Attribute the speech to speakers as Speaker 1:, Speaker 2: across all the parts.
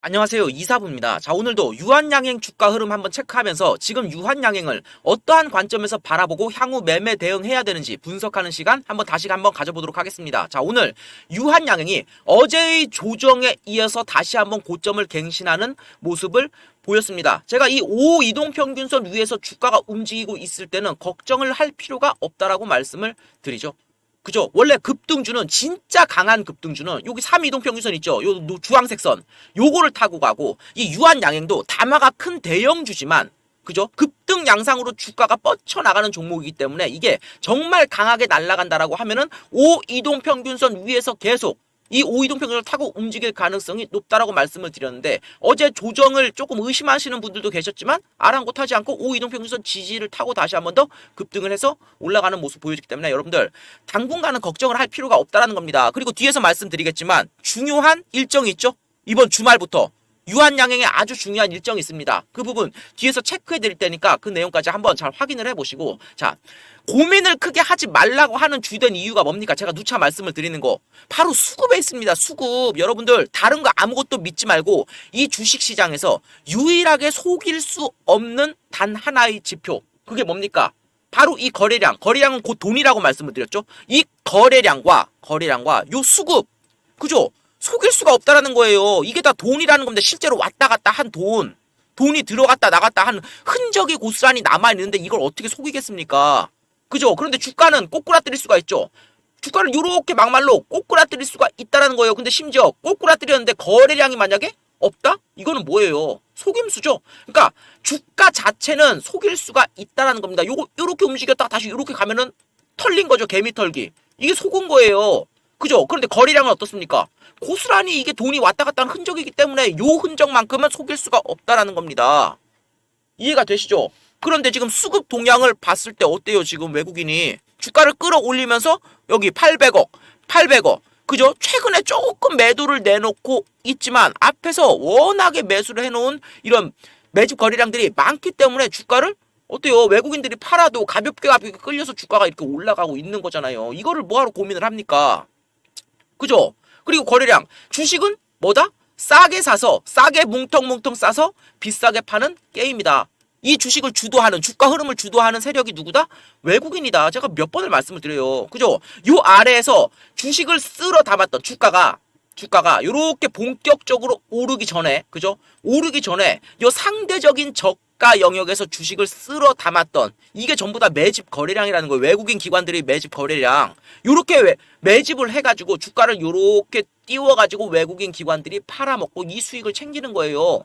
Speaker 1: 안녕하세요. 이사부입니다. 자, 오늘도 유한양행 주가 흐름 한번 체크하면서 지금 유한양행을 어떠한 관점에서 바라보고 향후 매매 대응해야 되는지 분석하는 시간 다시 한번 가져보도록 하겠습니다. 자, 오늘 유한양행이 어제의 조정에 이어서 다시 한번 고점을 갱신하는 모습을 보였습니다. 제가 이 5 이동평균선 위에서 주가가 움직이고 있을 때는 걱정을 할 필요가 없다라고 말씀을 드리죠. 그죠? 원래 급등주는 진짜 강한 급등주는 여기 3이동평균선 있죠? 요 주황색 선 요거를 타고 가고 이 유한양행도 담화가 큰 대형주지만 그죠? 급등 양상으로 주가가 뻗쳐나가는 종목이기 때문에 이게 정말 강하게 날아간다라고 하면은 5이동평균선 위에서 계속 이 5이동평균을 타고 움직일 가능성이 높다라고 말씀을 드렸는데 어제 조정을 조금 의심하시는 분들도 계셨지만 아랑곳하지 않고 5이동평균선 지지를 타고 다시 한번 더 급등을 해서 올라가는 모습 보여주기 때문에 여러분들 당분간은 걱정을 할 필요가 없다라는 겁니다. 그리고 뒤에서 말씀드리겠지만 중요한 일정이 있죠. 이번 주말부터 유한양행에 아주 중요한 일정이 있습니다. 그 부분 뒤에서 체크해 드릴 테니까 그 내용까지 한번 잘 확인을 해보시고, 자, 고민을 크게 하지 말라고 하는 주된 이유가 뭡니까? 제가 누차 말씀을 드리는 거 바로 수급에 있습니다. 수급. 여러분들 다른 거 아무것도 믿지 말고 이 주식시장에서 유일하게 속일 수 없는 단 하나의 지표, 그게 뭡니까? 바로 이 거래량. 거래량은 곧 돈이라고 말씀을 드렸죠. 이 거래량과 요 수급, 그죠? 속일 수가 없다라는 거예요. 이게 다 돈이라는 겁니다. 실제로 왔다 갔다 한 돈이 들어갔다 나갔다 한 흔적이 고스란히 남아있는데 이걸 어떻게 속이겠습니까? 그죠? 그런데 주가는 꼬꾸라뜨릴 수가 있죠. 주가를 요렇게 막말로 꼬꾸라뜨릴 수가 있다라는 거예요. 근데 심지어 꼬꾸라뜨렸는데 거래량이 만약에 없다? 이거는 뭐예요? 속임수죠. 그러니까 주가 자체는 속일 수가 있다라는 겁니다. 요렇게 움직였다가 다시 요렇게 가면은 털린 거죠. 개미 털기. 이게 속은 거예요. 그죠? 그런데 거래량은 어떻습니까? 고스란히 이게 돈이 왔다 갔다 한 흔적이기 때문에 요 흔적만큼은 속일 수가 없다라는 겁니다. 이해가 되시죠? 그런데 지금 수급 동향을 봤을 때 어때요? 지금 외국인이 주가를 끌어올리면서 여기 800억 그죠? 최근에 조금 매도를 내놓고 있지만 앞에서 워낙에 매수를 해놓은 이런 매집 거래량들이 많기 때문에 주가를 어때요? 외국인들이 팔아도 가볍게 끌려서 주가가 이렇게 올라가고 있는 거잖아요. 이거를 뭐하러 고민을 합니까? 그죠? 그리고 거래량. 주식은 뭐다? 싸게 사서 싸게 뭉텅뭉텅 싸서 비싸게 파는 게임이다. 이 주식을 주도하는, 주가 흐름을 주도하는 세력이 누구다? 외국인이다. 제가 몇 번을 말씀을 드려요. 그죠? 요 아래에서 주식을 쓸어 담았던 주가가 요렇게 본격적으로 오르기 전에, 그죠? 오르기 전에 요 상대적인 저가 영역에서 주식을 쓸어 담았던 이게 전부 다 매집 거래량이라는 거예요. 외국인 기관들이 매집 거래량. 요렇게 매집을 해가지고 주가를 요렇게 띄워가지고 외국인 기관들이 팔아먹고 이 수익을 챙기는 거예요.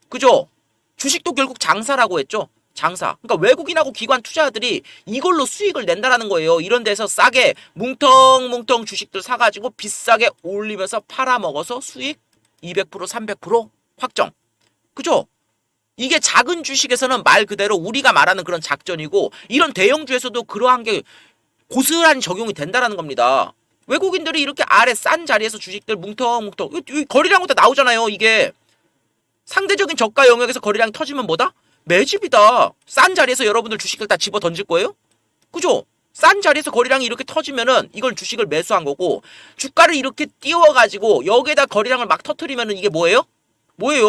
Speaker 1: 그죠? 주식도 결국 장사라고 했죠. 장사. 그러니까 외국인하고 기관 투자자들이 이걸로 수익을 낸다라는 거예요. 이런 데서 싸게 뭉텅뭉텅 주식들 사가지고 비싸게 올리면서 팔아먹어서 수익 200% 300% 확정. 그죠? 이게 작은 주식에서는 말 그대로 우리가 말하는 그런 작전이고 이런 대형주에서도 그러한 게 고스란히 적용이 된다라는 겁니다. 외국인들이 이렇게 아래 싼 자리에서 주식들 뭉텅뭉텅 거래량부터 나오잖아요. 이게 상대적인 저가 영역에서 거래량이 터지면 뭐다? 매집이다. 싼 자리에서 여러분들 주식을 다 집어 던질 거예요? 그죠? 싼 자리에서 거래량이 이렇게 터지면은 이건 주식을 매수한 거고 주가를 이렇게 띄워가지고 여기에다 거래량을 막 터트리면은 이게 뭐예요?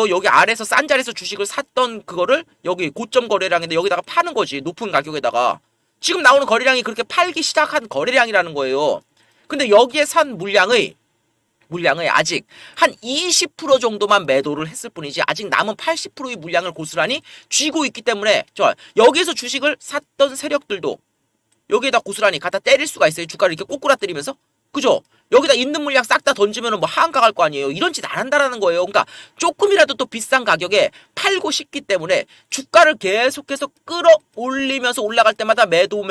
Speaker 1: 여기 아래에서 싼 자리에서 주식을 샀던 그거를 여기 고점 거래량인데 여기다가 파는 거지. 높은 가격에다가. 지금 나오는 거래량이 그렇게 팔기 시작한 거래량이라는 거예요. 근데 여기에 산 물량의 아직 한 20% 정도만 매도를 했을 뿐이지 아직 남은 80%의 물량을 고스란히 쥐고 있기 때문에 여기에서 주식을 샀던 세력들도 여기에다 고스란히 갖다 때릴 수가 있어요. 주가를 이렇게 꼬꾸라뜨리면서. 그죠? 여기다 있는 물량 싹 다 던지면은 뭐 하한가 갈 거 아니에요. 이런 짓 안 한다라는 거예요. 그러니까 조금이라도 또 비싼 가격에 팔고 싶기 때문에 주가를 계속해서 끌어올리면서 올라갈 때마다 매도.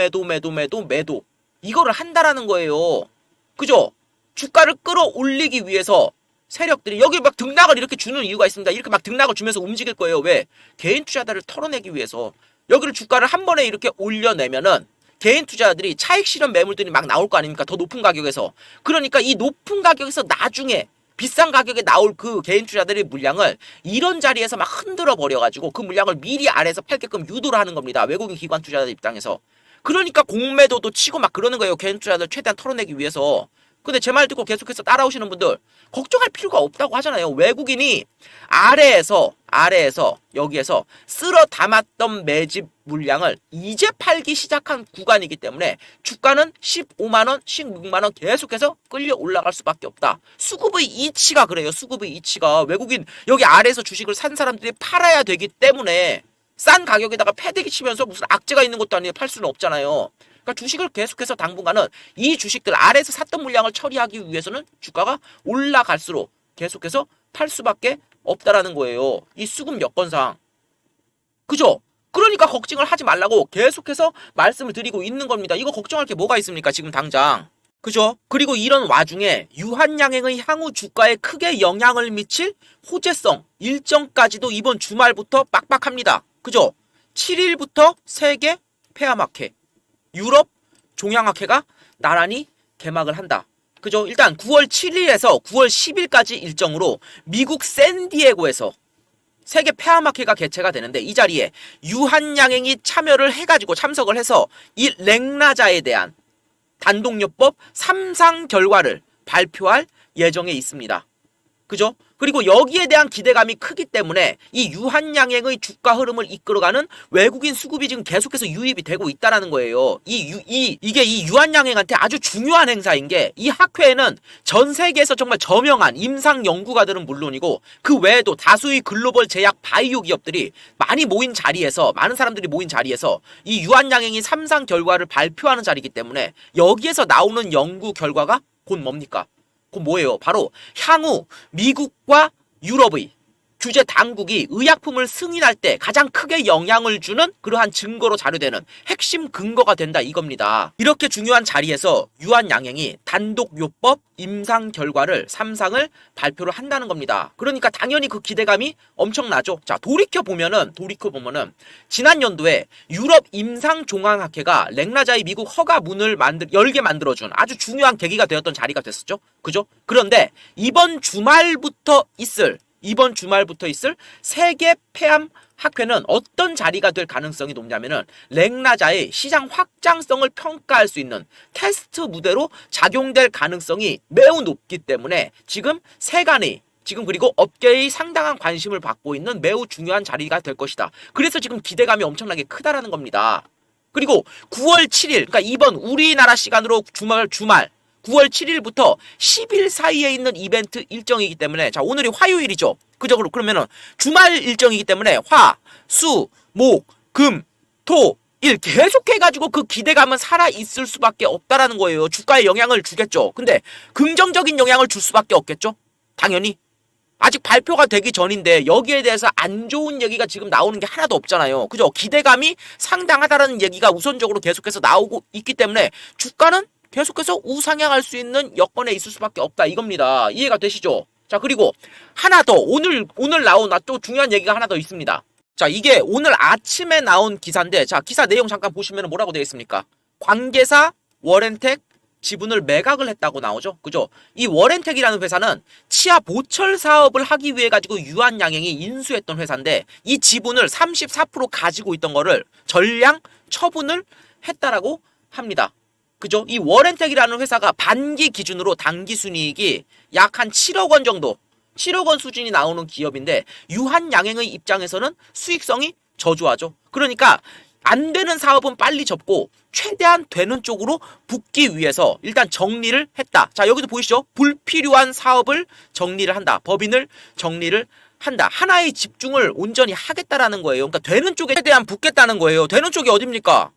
Speaker 1: 이거를 한다라는 거예요. 그죠? 주가를 끌어올리기 위해서 세력들이 여기 막 등락을 이렇게 주는 이유가 있습니다. 이렇게 막 등락을 주면서 움직일 거예요. 왜? 개인 투자자를 털어내기 위해서. 여기를 주가를 한 번에 이렇게 올려내면은 개인 투자자들이 차익 실현 매물들이 막 나올 거 아닙니까? 더 높은 가격에서. 그러니까 이 높은 가격에서 나중에 비싼 가격에 나올 그 개인 투자들의 물량을 이런 자리에서 막 흔들어 버려가지고 그 물량을 미리 아래에서 팔게끔 유도를 하는 겁니다. 외국인 기관 투자자들 입장에서. 그러니까 공매도도 치고 막 그러는 거예요. 개인 투자자들 최대한 털어내기 위해서. 근데 제 말 듣고 계속해서 따라오시는 분들 걱정할 필요가 없다고 하잖아요. 외국인이 아래에서 여기에서 쓸어 담았던 매집 물량을 이제 팔기 시작한 구간이기 때문에 주가는 15만원, 16만원 계속해서 끌려 올라갈 수밖에 없다. 수급의 이치가 그래요. 수급의 이치가. 외국인 여기 아래에서 주식을 산 사람들이 팔아야 되기 때문에 싼 가격에다가 패대기 치면서 무슨 악재가 있는 것도 아니에요. 팔 수는 없잖아요. 그러니까 주식을 계속해서 당분간은 이 주식들 아래에서 샀던 물량을 처리하기 위해서는 주가가 올라갈수록 계속해서 팔 수밖에 없다라는 거예요. 이 수급 여건상. 그죠? 그러니까 걱정을 하지 말라고 계속해서 말씀을 드리고 있는 겁니다. 이거 걱정할 게 뭐가 있습니까? 지금 당장. 그죠? 그리고 이런 와중에 유한양행의 향후 주가에 크게 영향을 미칠 호재성 일정까지도 이번 주말부터 빡빡합니다. 그죠? 7일부터 세계 폐암학회, 유럽 종양학회가 나란히 개막을 한다. 그죠? 일단 9월 7일에서 9월 10일까지 일정으로 미국 샌디에고에서 세계 폐암학회가 개최가 되는데 이 자리에 유한양행이 참여를 해가지고 참석을 해서 이 렉나자에 대한 단독요법 3상 결과를 발표할 예정에 있습니다. 그죠? 그리고 여기에 대한 기대감이 크기 때문에 이 유한양행의 주가 흐름을 이끌어가는 외국인 수급이 지금 계속해서 유입이 되고 있다는 거예요. 이게 이 유한양행한테 아주 중요한 행사인 게 이 학회에는 전 세계에서 정말 저명한 임상 연구가들은 물론이고 그 외에도 다수의 글로벌 제약 바이오 기업들이 많은 사람들이 모인 자리에서 이 유한양행이 3상 결과를 발표하는 자리이기 때문에 여기에서 나오는 연구 결과가 곧 뭡니까? 그 뭐예요? 바로 향후 미국과 유럽의 규제 당국이 의약품을 승인할 때 가장 크게 영향을 주는 그러한 증거로 자료되는 핵심 근거가 된다 이겁니다. 이렇게 중요한 자리에서 유한양행이 단독요법 임상 결과를 3상을 발표를 한다는 겁니다. 그러니까 당연히 그 기대감이 엄청나죠. 자, 돌이켜보면은 지난 연도에 유럽 임상종양학회가 렉나자의 미국 허가 문을 열게 만들어준 아주 중요한 계기가 되었던 자리가 됐었죠. 그죠? 그런데 이번 주말부터 있을 세계 폐암 학회는 어떤 자리가 될 가능성이 높냐면은 렉나자의 시장 확장성을 평가할 수 있는 테스트 무대로 작용될 가능성이 매우 높기 때문에 그리고 업계의 상당한 관심을 받고 있는 매우 중요한 자리가 될 것이다. 그래서 지금 기대감이 엄청나게 크다라는 겁니다. 그리고 9월 7일, 그러니까 이번 우리나라 시간으로 주말 9월 7일부터 10일 사이에 있는 이벤트 일정이기 때문에 자, 오늘이 화요일이죠. 그죠? 그러면은 주말 일정이기 때문에 화, 수, 목, 금, 토, 일 계속해가지고 그 기대감은 살아있을 수밖에 없다라는 거예요. 주가에 영향을 주겠죠. 근데 긍정적인 영향을 줄 수밖에 없겠죠. 당연히. 아직 발표가 되기 전인데 여기에 대해서 안 좋은 얘기가 지금 나오는 게 하나도 없잖아요. 그죠? 기대감이 상당하다라는 얘기가 우선적으로 계속해서 나오고 있기 때문에 주가는 계속해서 우상향할 수 있는 여건에 있을 수밖에 없다 이겁니다. 이해가 되시죠? 자, 그리고 하나 더 오늘 나온 또 중요한 얘기가 하나 더 있습니다. 자, 이게 오늘 아침에 나온 기사인데 자, 기사 내용 잠깐 보시면 뭐라고 되어 있습니까? 관계사 워렌텍 지분을 매각을 했다고 나오죠. 그죠? 이 워렌텍이라는 회사는 치아 보철 사업을 하기 위해 가지고 유한양행이 인수했던 회사인데 이 지분을 34% 가지고 있던 거를 전량 처분을 했다라고 합니다. 그죠? 이 워렌텍이라는 회사가 반기 기준으로 당기 순이익이 약 한 7억 원 정도, 7억 원 수준이 나오는 기업인데 유한양행의 입장에서는 수익성이 저조하죠. 그러니까 안 되는 사업은 빨리 접고 최대한 되는 쪽으로 붙기 위해서 일단 정리를 했다. 자, 여기도 보이시죠? 불필요한 사업을 정리를 한다. 법인을 정리를 한다. 하나의 집중을 온전히 하겠다라는 거예요. 그러니까 되는 쪽에 최대한 붙겠다는 거예요. 되는 쪽이 어딥니까?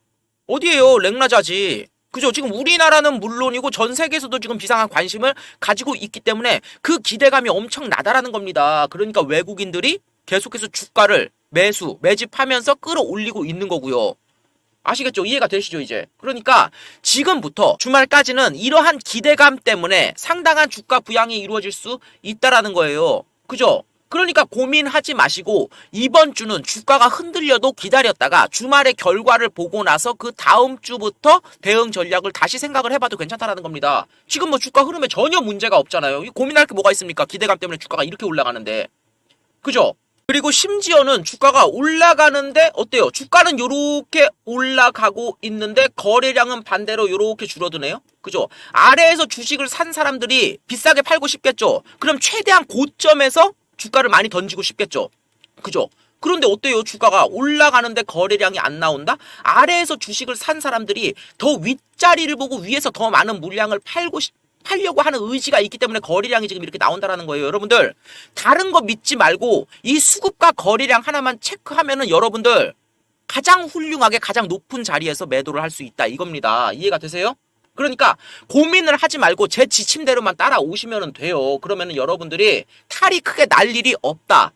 Speaker 1: 어디예요? 렉나자지. 그죠? 지금 우리나라는 물론이고 전 세계에서도 지금 비상한 관심을 가지고 있기 때문에 그 기대감이 엄청나다라는 겁니다. 그러니까 외국인들이 계속해서 주가를 매집하면서 끌어올리고 있는 거고요. 아시겠죠? 이해가 되시죠, 이제? 그러니까 지금부터 주말까지는 이러한 기대감 때문에 상당한 주가 부양이 이루어질 수 있다라는 거예요. 그죠? 그러니까 고민하지 마시고 이번 주는 주가가 흔들려도 기다렸다가 주말에 결과를 보고 나서 그 다음 주부터 대응 전략을 다시 생각을 해봐도 괜찮다라는 겁니다. 지금 뭐 주가 흐름에 전혀 문제가 없잖아요. 고민할 게 뭐가 있습니까? 기대감 때문에 주가가 이렇게 올라가는데. 그죠? 그리고 심지어는 주가가 올라가는데 어때요? 주가는 요렇게 올라가고 있는데 거래량은 반대로 요렇게 줄어드네요. 그죠? 아래에서 주식을 산 사람들이 비싸게 팔고 싶겠죠? 그럼 최대한 고점에서 주가를 많이 던지고 싶겠죠? 그죠? 그런데 어때요? 주가가 올라가는데 거래량이 안 나온다? 아래에서 주식을 산 사람들이 더 윗자리를 보고 위에서 더 많은 물량을 팔려고 하는 의지가 있기 때문에 거래량이 지금 이렇게 나온다라는 거예요. 여러분들 다른 거 믿지 말고 이 수급과 거래량 하나만 체크하면은 여러분들 가장 훌륭하게 가장 높은 자리에서 매도를 할 수 있다 이겁니다. 이해가 되세요? 그러니까 고민을 하지 말고 제 지침대로만 따라오시면 돼요. 그러면은 여러분들이 탈이 크게 날 일이 없다.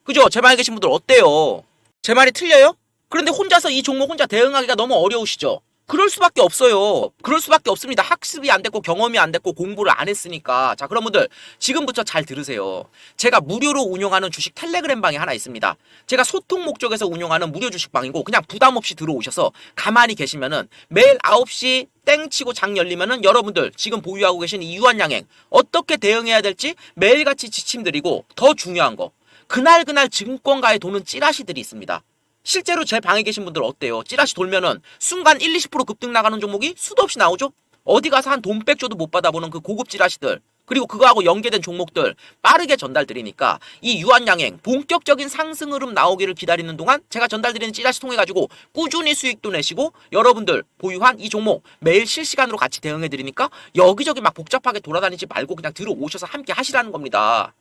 Speaker 1: 그죠? 제 말에 계신 분들 어때요? 제 말이 틀려요? 그런데 혼자서 이 종목 혼자 대응하기가 너무 어려우시죠? 그럴 수밖에 없어요. 그럴 수밖에 없습니다. 학습이 안 됐고 경험이 안 됐고 공부를 안 했으니까. 자, 그럼 분들 지금부터 잘 들으세요. 제가 무료로 운영하는 주식 텔레그램 방이 하나 있습니다. 제가 소통 목적에서 운영하는 무료 주식 방이고 그냥 부담 없이 들어오셔서 가만히 계시면은 매일 9시 땡 치고 장 열리면은 여러분들 지금 보유하고 계신 이 유한양행 어떻게 대응해야 될지 매일같이 지침 드리고 더 중요한 거 그날 증권가에 도는 찌라시들이 있습니다. 실제로 제 방에 계신 분들 어때요? 찌라시 돌면은 순간 1, 20% 급등 나가는 종목이 수도 없이 나오죠? 어디 가서 한 돈 백조도 못 받아보는 그 고급 찌라시들 그리고 그거하고 연계된 종목들 빠르게 전달드리니까 이 유한양행 본격적인 상승 흐름 나오기를 기다리는 동안 제가 전달드리는 찌라시 통해가지고 꾸준히 수익도 내시고 여러분들 보유한 이 종목 매일 실시간으로 같이 대응해드리니까 여기저기 막 복잡하게 돌아다니지 말고 그냥 들어오셔서 함께 하시라는 겁니다.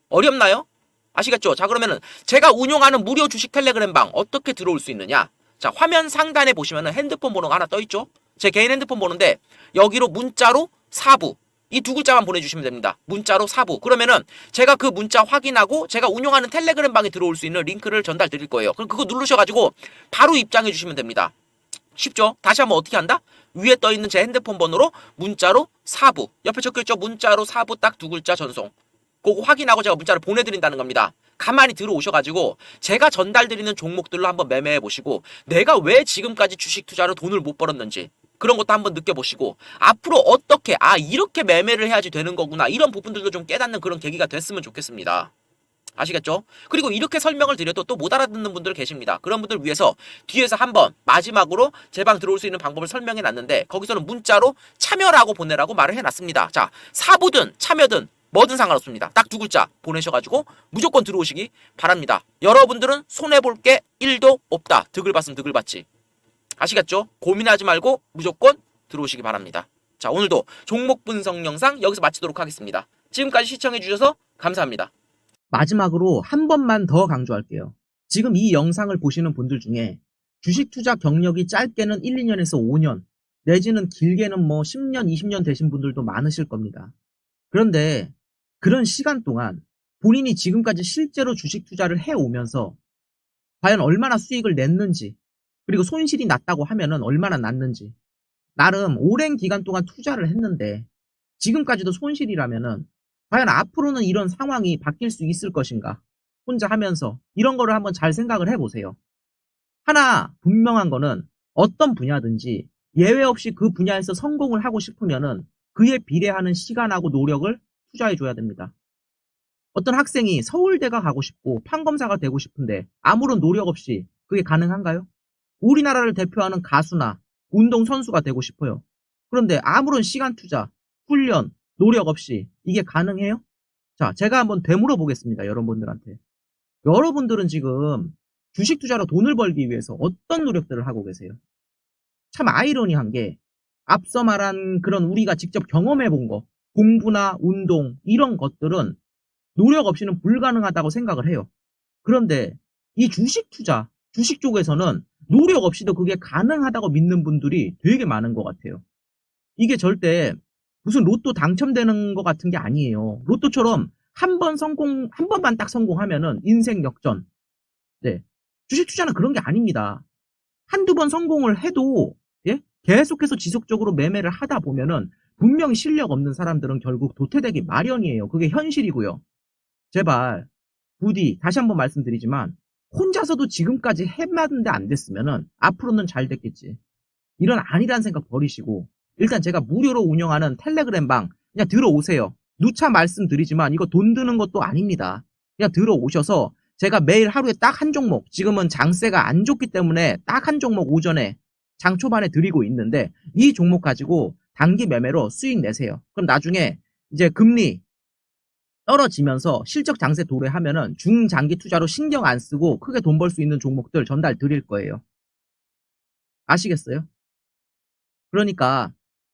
Speaker 1: 어렵나요? 아시겠죠? 자, 그러면은 제가 운용하는 무료 주식 텔레그램 방 어떻게 들어올 수 있느냐? 자, 화면 상단에 보시면은 핸드폰 번호가 하나 떠 있죠? 제 개인 핸드폰 번호인데 여기로 문자로 사부 이 두 글자만 보내주시면 됩니다. 문자로 사부. 그러면은 제가 그 문자 확인하고 제가 운용하는 텔레그램 방에 들어올 수 있는 링크를 전달 드릴 거예요. 그럼 그거 누르셔가지고 바로 입장해 주시면 됩니다. 쉽죠? 다시 한번 어떻게 한다? 위에 떠 있는 제 핸드폰 번호로 문자로 사부. 옆에 적혀있죠? 문자로 사부 딱 두 글자 전송. 그거 확인하고 제가 문자를 보내드린다는 겁니다. 가만히 들어오셔가지고 제가 전달드리는 종목들로 한번 매매해보시고 내가 왜 지금까지 주식 투자로 돈을 못 벌었는지 그런 것도 한번 느껴보시고 앞으로 어떻게 이렇게 매매를 해야지 되는 거구나 이런 부분들도 좀 깨닫는 그런 계기가 됐으면 좋겠습니다. 아시겠죠? 그리고 이렇게 설명을 드려도 또 못 알아듣는 분들 계십니다. 그런 분들 위해서 뒤에서 한번 마지막으로 제 방 들어올 수 있는 방법을 설명해 놨는데 거기서는 문자로 참여라고 보내라고 말을 해놨습니다. 자, 사부든 참여든 뭐든 상관없습니다. 딱 두 글자 보내셔가지고 무조건 들어오시기 바랍니다. 여러분들은 손해볼 게 1도 없다. 득을 봤으면 득을 봤지. 아시겠죠? 고민하지 말고 무조건 들어오시기 바랍니다. 자, 오늘도 종목 분석 영상 여기서 마치도록 하겠습니다. 지금까지 시청해주셔서 감사합니다. 마지막으로 한 번만 더 강조할게요. 지금 이 영상을 보시는 분들 중에 주식 투자 경력이 짧게는 1, 2년에서 5년 내지는 길게는 뭐 10년, 20년 되신 분들도 많으실 겁니다. 그런데 그런 시간 동안 본인이 지금까지 실제로 주식 투자를 해오면서 과연 얼마나 수익을 냈는지 그리고 손실이 났다고 하면은 얼마나 났는지 나름 오랜 기간 동안 투자를 했는데 지금까지도 손실이라면은 과연 앞으로는 이런 상황이 바뀔 수 있을 것인가 혼자 하면서 이런 거를 한번 잘 생각을 해보세요. 하나 분명한 거는 어떤 분야든지 예외 없이 그 분야에서 성공을 하고 싶으면은 그에 비례하는 시간하고 노력을 투자해줘야 됩니다. 어떤 학생이 서울대가 가고 싶고 판검사가 되고 싶은데 아무런 노력 없이 그게 가능한가요? 우리나라를 대표하는 가수나 운동선수가 되고 싶어요. 그런데 아무런 시간 투자, 훈련, 노력 없이 이게 가능해요? 자, 제가 한번 되물어 보겠습니다. 여러분들한테. 여러분들은 지금 주식 투자로 돈을 벌기 위해서 어떤 노력들을 하고 계세요? 참 아이러니한 게 앞서 말한 그런 우리가 직접 경험해 본 거, 공부나 운동 이런 것들은 노력 없이는 불가능하다고 생각을 해요. 그런데 이 주식 투자, 주식 쪽에서는 노력 없이도 그게 가능하다고 믿는 분들이 되게 많은 것 같아요. 이게 절대 무슨 로또 당첨되는 것 같은 게 아니에요. 로또처럼 한 번만 딱 성공하면은 인생 역전. 네. 주식 투자는 그런 게 아닙니다. 한두 번 성공을 해도, 예? 계속해서 지속적으로 매매를 하다 보면은 분명히 실력 없는 사람들은 결국 도태되기 마련이에요. 그게 현실이고요. 제발, 부디, 다시 한번 말씀드리지만, 혼자서도 지금까지 해봤는데 안 됐으면은 앞으로는 잘 됐겠지. 이런 아니란 생각 버리시고, 일단 제가 무료로 운영하는 텔레그램 방, 그냥 들어오세요. 누차 말씀드리지만 이거 돈 드는 것도 아닙니다. 그냥 들어오셔서
Speaker 2: 제가 매일 하루에 딱 한 종목, 지금은 장세가 안 좋기 때문에 딱 한 종목 오전에 장 초반에 드리고 있는데 이 종목 가지고 단기 매매로 수익 내세요. 그럼 나중에 이제 금리 떨어지면서 실적 장세 도래하면은 중장기 투자로 신경 안 쓰고 크게 돈 벌 수 있는 종목들 전달 드릴 거예요. 아시겠어요? 그러니까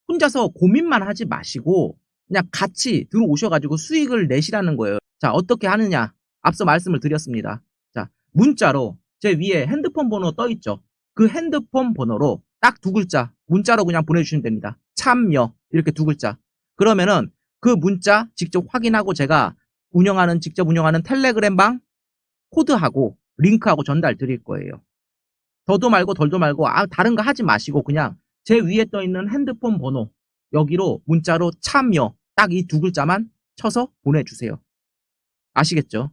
Speaker 2: 혼자서 고민만 하지 마시고 그냥 같이 들어오셔가지고 수익을 내시라는 거예요. 자, 어떻게 하느냐? 앞서 말씀을 드렸습니다. 자, 문자로 제 위에 핸드폰 번호 떠 있죠? 그 핸드폰 번호로 딱 두 글자 문자로 그냥 보내주시면 됩니다. 참여 이렇게 두 글자. 그러면은 그 문자 직접 확인하고 제가 직접 운영하는 텔레그램방 코드하고 링크하고 전달 드릴 거예요. 더도 말고 덜도 말고 다른 거 하지 마시고 그냥 제 위에 떠 있는 핸드폰 번호 여기로 문자로 참여 딱 이 두 글자만 쳐서 보내주세요. 아시겠죠?